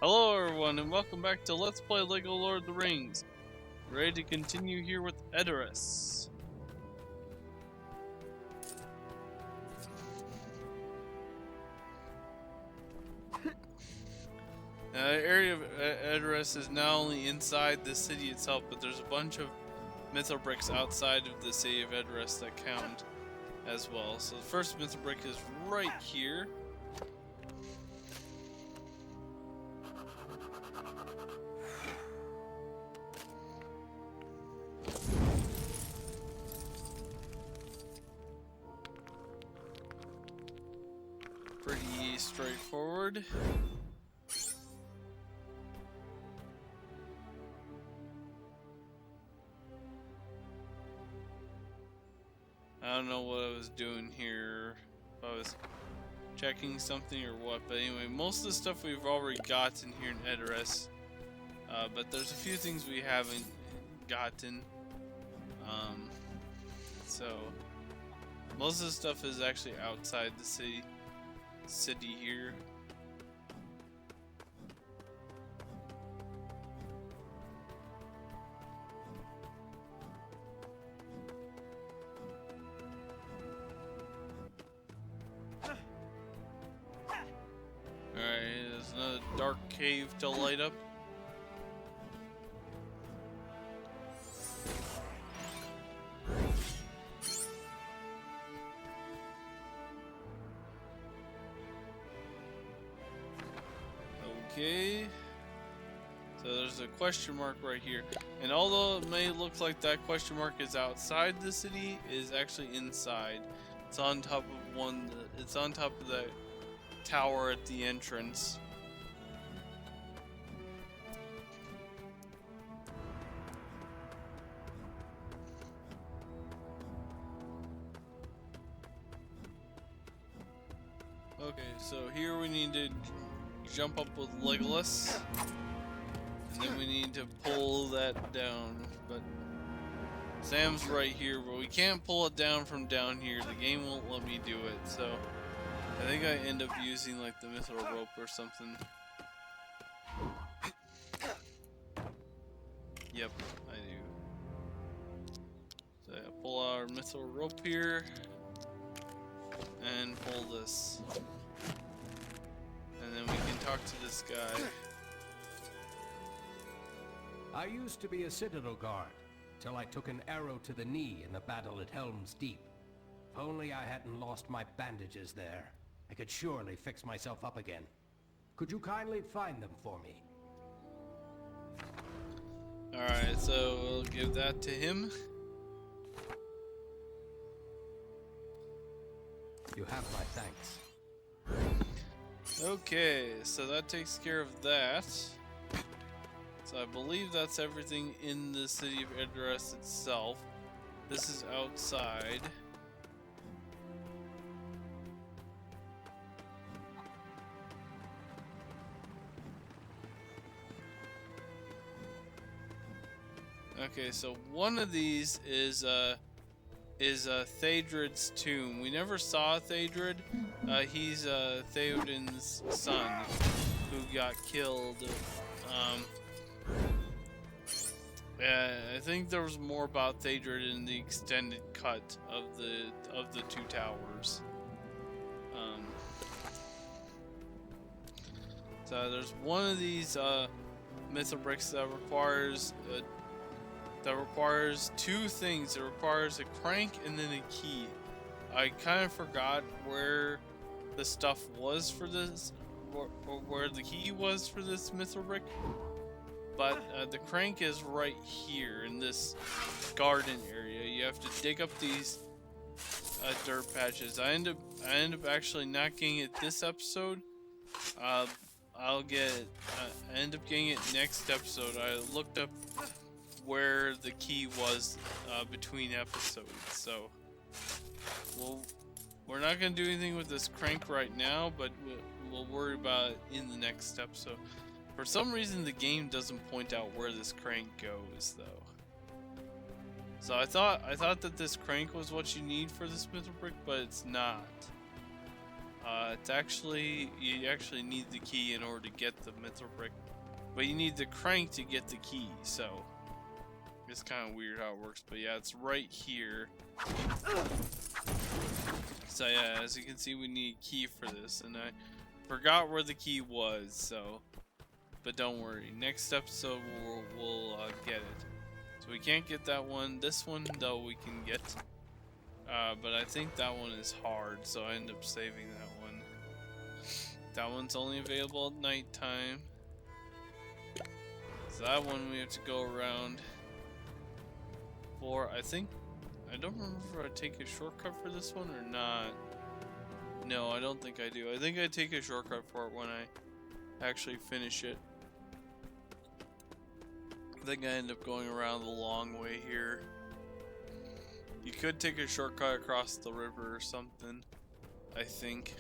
Hello everyone and welcome back to Let's Play LEGO Lord of the Rings. Ready to continue here with Edoras. The area of Edoras is not only inside the city itself, but there's a bunch of Mithril bricks outside of the city of Edoras that count as well. So the first Mithril brick is right here. Pretty straightforward. I don't know what I was doing here, if I was checking something or what, but anyway, most of the stuff we've already gotten here in Edoras, but there's a few things we haven't gotten, so most of the stuff is actually outside the city here. Alright, there's another dark cave to light up. Okay, so there's a question mark right here, and although it may look like that question mark is outside the city, it is actually inside. It's on top of it's on top of that tower at the entrance. Okay, so here we need to jump up with Legolas, and then we need to pull that down, but Sam's right here, but we can't pull it down from down here. The game won't let me do it, so I think I end up using like the Mithril rope or something. Yep, I do. So yeah, pull our Mithril rope here and pull this. And then we can talk to this guy. I used to be a citadel guard, till I took an arrow to the knee in the battle at Helm's Deep. If only I hadn't lost my bandages there, I could surely fix myself up again. Could you kindly find them for me? Alright, so we'll give that to him. You have my thanks. Okay, so that takes care of that. So I believe that's everything in the city of Edoras itself. This is outside. Okay, so one of these is Theodred's tomb. We never saw Theodred. He's Theoden's son, who got killed. I think there was more about Theodred in the extended cut of the Two Towers. So there's one of these Mithril bricks that requires two things. It requires a crank and then a key. I kind of forgot where the stuff was for this, or where the key was for this Mithril brick. But the crank is right here in this garden area. You have to dig up these dirt patches. I end up actually not getting it this episode. I end up getting it next episode. I looked up where the key was between episodes, so we're not gonna do anything with this crank right now, but we'll worry about it in the next episode. For some reason the game doesn't point out where this crank goes though, so I thought that this crank was what you need for this Mithril brick, but it's not. It's actually, you actually need the key in order to get the mithril brick, but you need the crank to get the key, so it's kind of weird how it works, but yeah, it's right here. So yeah, as you can see, we need a key for this, and I forgot where the key was, so, but don't worry, next episode we'll get it. So we can't get that one. This one, though, we can get. But I think that one is hard, so I end up saving that one. That one's only available at nighttime. So that one we have to go around for. I don't remember if I take a shortcut for this one or not. No, I don't think I do. I think I take a shortcut for it when I actually finish it. I think I end up going around the long way here. You could take a shortcut across the river or something, I think.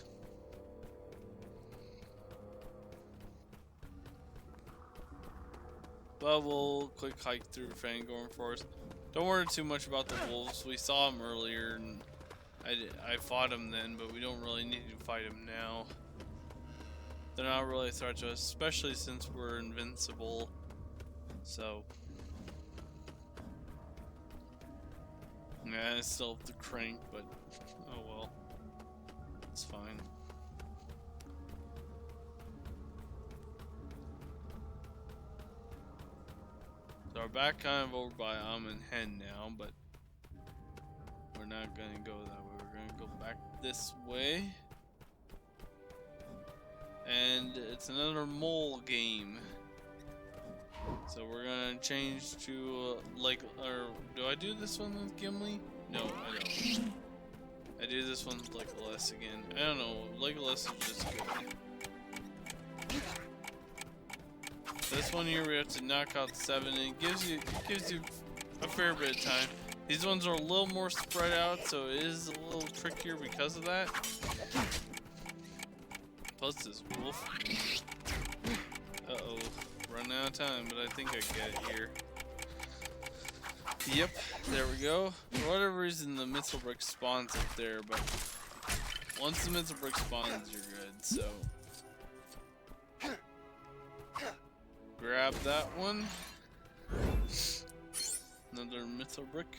But we'll quick hike through Fangorn Forest. Don't worry too much about the wolves. We saw them earlier and I fought them then, but we don't really need to fight them now. They're not really a threat to us, especially since we're invincible. So, yeah, I still have the crank, but oh well, it's fine. So we're back kind of over by and Hen now, but we're not gonna go that way. We're gonna go back this way, and it's another mole game. So we're gonna change to or do I do this one with Gimli? No, I don't. I do this one with Legolas again. I don't know, Legolas is just good. This one here we have to knock out 7, and it gives you a fair bit of time. These ones are a little more spread out, so it is a little trickier because of that. Plus this wolf. Uh-oh. Running out of time, but I think I get it here. Yep, there we go. For whatever reason, the mithril brick spawns up there, but once the mithril brick spawns, you're good, so. Grab that one. Another mithril brick.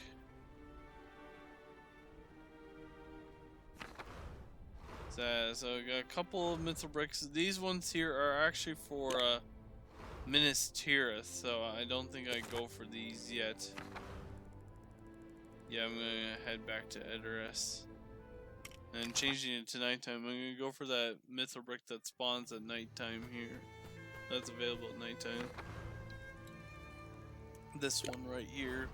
So we got a couple of mithril bricks. These ones here are actually for Minas Tirith, so I don't think I go for these yet. Yeah, I'm gonna head back to Edoras. And changing it to nighttime, I'm gonna go for that mithril brick that spawns at nighttime here. That's available at nighttime. This one right here.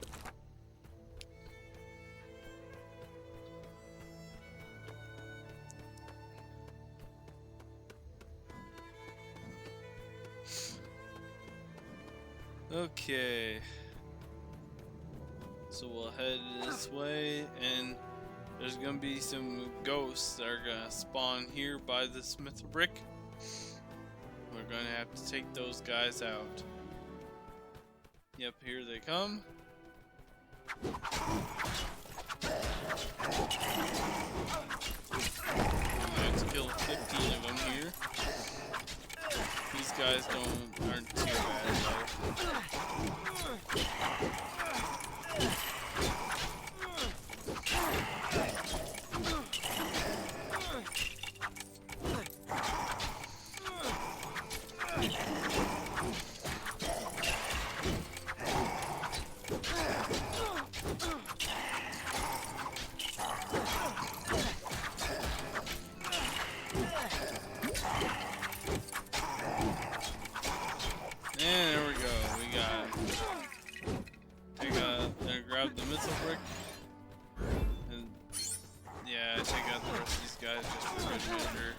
Okay. So we'll head this way, and there's gonna be some ghosts that are gonna spawn here by this mithril brick. We're gonna have to take those guys out. Yep, here they come. I have to kill 15 of them here. These guys aren't too bad though. And there we go. We got grab the mithril brick, and yeah, take out the rest of these guys just for good measure.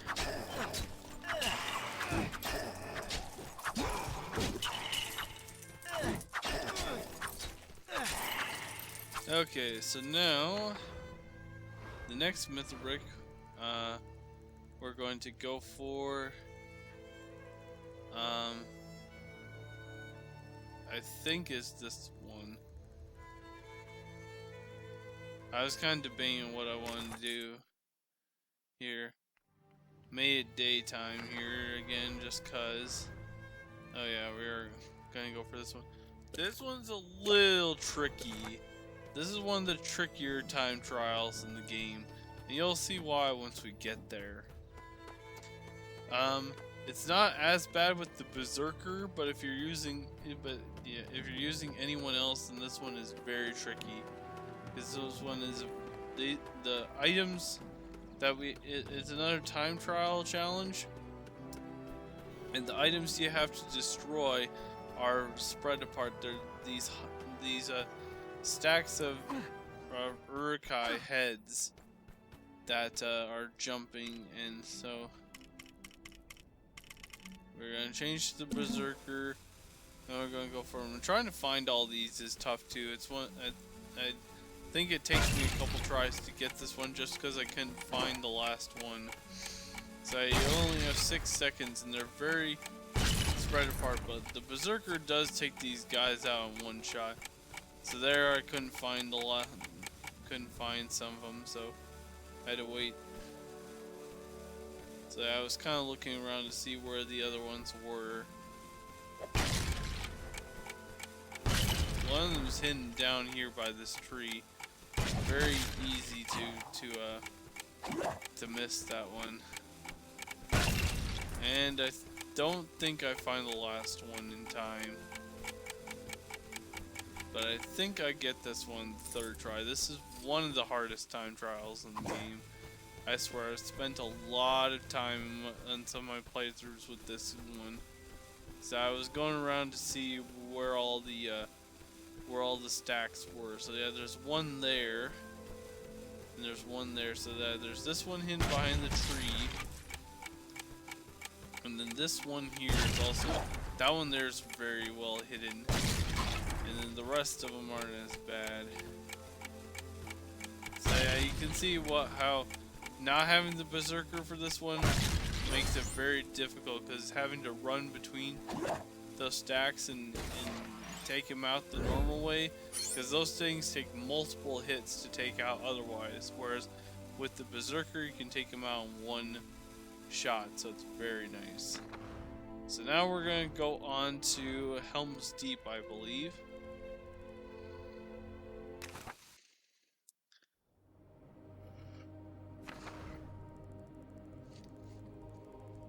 Okay, so now the next mithril brick, we're going to go for. I think is this one. I was kind of debating what I wanted to do here. made it daytime here again just cause. Oh yeah, we are gonna go for this one. This one's a little tricky. This is one of the trickier time trials in the game, and you'll see why once we get there. It's not as bad with the Berserker, but if you're using, if you're using anyone else, then this one is very tricky. Because this one is the items that it's another time trial challenge, and the items you have to destroy are spread apart. They're these stacks of urukai heads that are jumping, and so we're gonna change to the Berserker. And we're gonna go for them. Trying to find all these is tough too. It's one I think it takes me a couple tries to get this one just because I couldn't find the last one. So you only have 6 seconds, and they're very spread apart. But the Berserker does take these guys out in one shot. So there, I couldn't find some of them, so I had to wait. So I was kind of looking around to see where the other ones were. One of them is hidden down here by this tree. Very easy to miss that one. And I don't think I find the last one in time. But I think I get this one third try. This is one of the hardest time trials in the game. I swear, I've spent a lot of time on some of my playthroughs with this one. So I was going around to see where all the stacks were. So yeah, there's one there, and there's one there. So that there's this one hidden behind the tree, and then this one here is also, that one there's very well hidden, and then the rest of them aren't as bad. So yeah, you can see how not having the Berserker for this one makes it very difficult, because having to run between those stacks and take him out the normal way, because those things take multiple hits to take out otherwise, whereas with the Berserker you can take him out in one shot, so it's very nice. So now we're going to go on to Helm's Deep, I believe.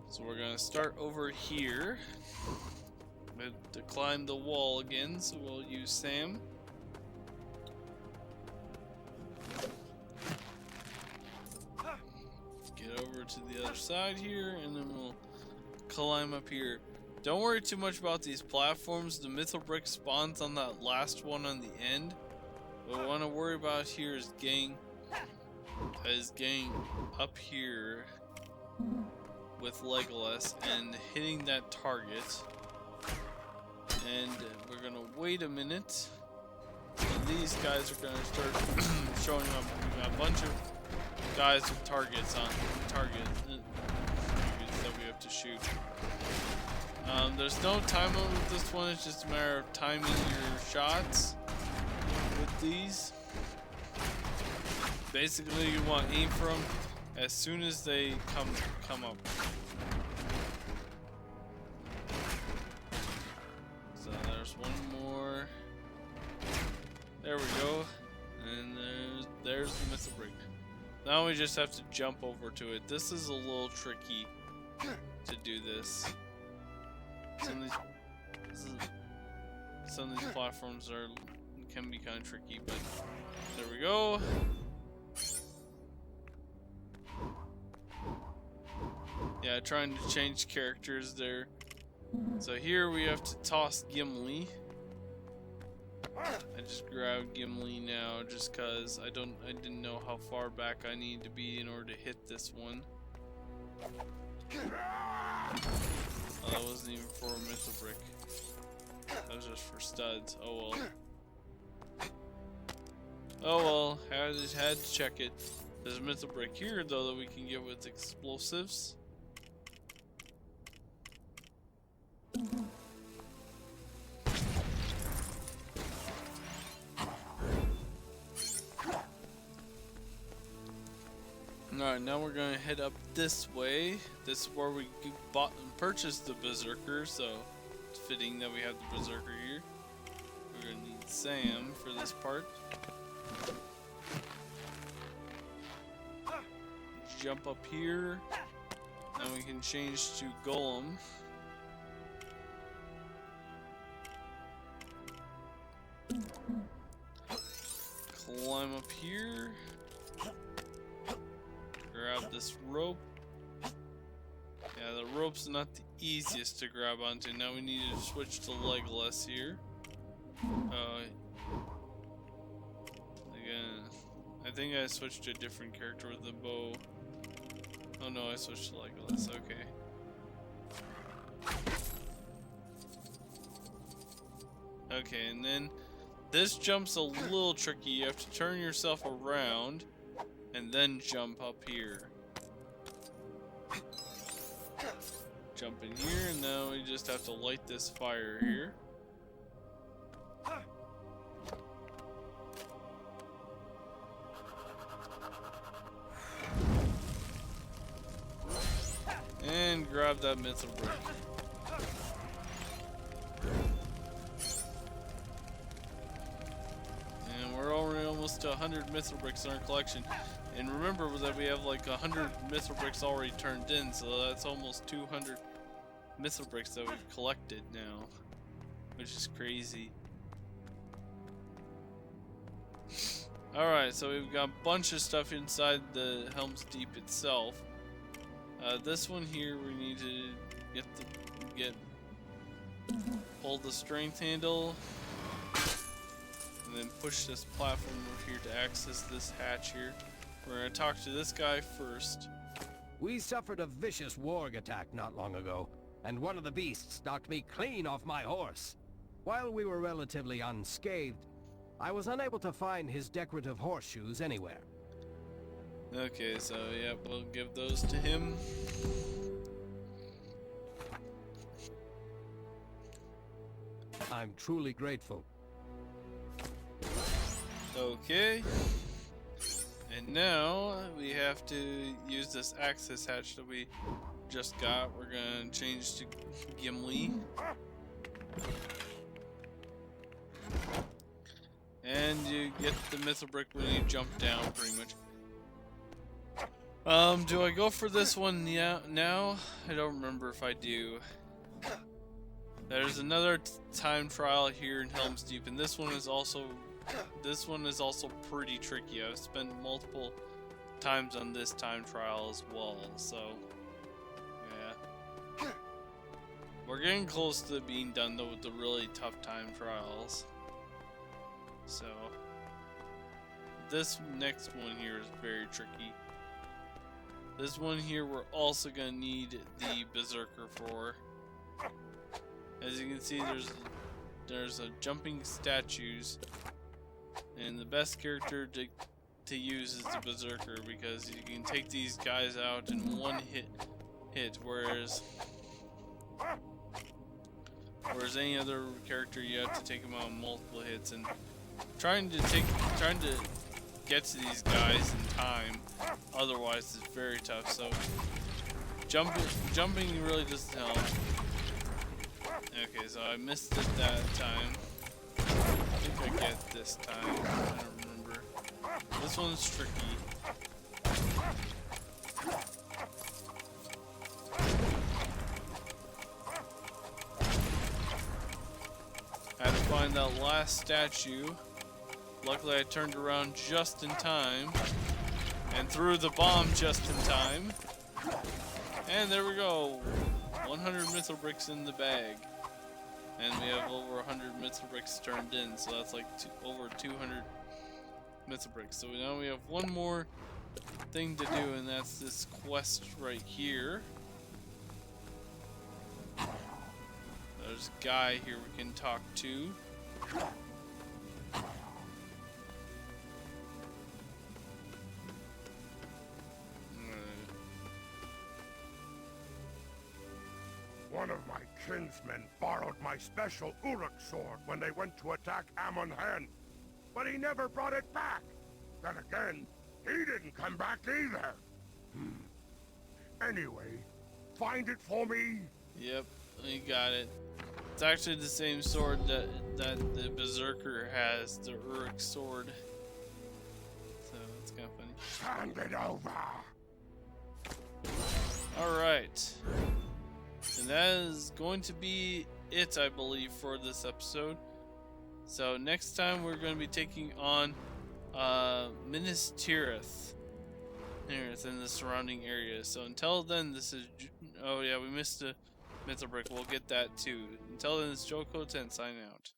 So we're going to start over here. We have to climb the wall again, so we'll use Sam. Get over to the other side here, and then we'll climb up here. Don't worry too much about these platforms. The Mithril brick spawns on that last one on the end. What we want to worry about here is getting up here with Legolas and hitting that target. And we're gonna wait a minute, and these guys are gonna start showing up. We got a bunch of guys with targets that we have to shoot. There's no time limit with this one. It's just a matter of timing your shots with these. Basically, you want to aim for them as soon as they come up. So there's one more. There we go. And there's the Mithril brick. Now we just have to jump over to it. This is a little tricky to do this. Some of these platforms can be kind of tricky, but there we go. Yeah, trying to change characters there. So here we have to toss Gimli. I just grabbed Gimli now just cause I didn't know how far back I need to be in order to hit this one. Oh, that wasn't even for a Mithril brick. That was just for studs. Oh well. Oh well, I just had to check it. There's a Mithril brick here though that we can get with explosives. Alright, now we're gonna head up this way. This is where we bought and purchased the Berserker, so it's fitting that we have the Berserker here. We're gonna need Sam for this part. Jump up here, and we can change to Golem. Climb up here. Grab this rope. Yeah, the rope's not the easiest to grab onto. Now we need to switch to Legolas here. Again, I think I switched to a different character with the bow. Oh no, I switched to Legolas, okay. Okay, and then this jump's a little tricky. You have to turn yourself around and then jump up here. Jump in here, and now we just have to light this fire here. And grab that Mithril brick. And we're already almost to 100 Mithril bricks in our collection. And remember that we have like 100 Mithril bricks already turned in, so that's almost 200 Mithril bricks that we've collected now, which is crazy. Alright, so we've got a bunch of stuff inside the Helm's Deep itself. This one here, we need to pull the strength handle, and then push this platform over here to access this hatch here. We're gonna talk to this guy first. We suffered a vicious warg attack not long ago, and one of the beasts knocked me clean off my horse. While we were relatively unscathed, I was unable to find his decorative horseshoes anywhere. Okay, so yeah, we'll give those to him. I'm truly grateful. Okay. And now we have to use this access hatch that we just got. We're gonna change to Gimli. And you get the Mithril brick when you jump down, pretty much. Do I go for this one now? I don't remember if I do. There's another time trial here in Helm's Deep, and this one is also pretty tricky. I've spent multiple times on this time trial as well, so yeah. We're getting close to being done though with the really tough time trials. So this next one here is very tricky. This one here we're also gonna need the Berserker for. As you can see, there's a jumping statues, and the best character to use is the Berserker because you can take these guys out in one hit, whereas any other character you have to take them out in multiple hits, and trying to get to these guys in time otherwise is very tough. So jumping really doesn't help. Okay, so I missed it that time. I think I get this time. I don't remember. This one's tricky. I had to find that last statue. Luckily I turned around just in time and threw the bomb just in time. And there we go. 100 Mithril bricks in the bag. And we have over 100 Mithril bricks turned in, so that's like over 200 Mithril bricks. So now we have one more thing to do, and that's this quest right here. There's a guy here we can talk to. One of my kinsmen borrowed my special Uruk sword when they went to attack Amun-Hen, but he never brought it back. Then again, he didn't come back either. Anyway, find it for me. Yep, you got it. It's actually the same sword that the Berserker has, the Uruk sword. So it's kind of funny. Hand it over. Alright. And that is going to be it, I believe, for this episode. So next time we're going to be taking on Minas Tirith in the surrounding area. So until then, this is... Oh yeah, we missed a Mithril brick. We'll get that too. Until then, it's Joko 10 signing out.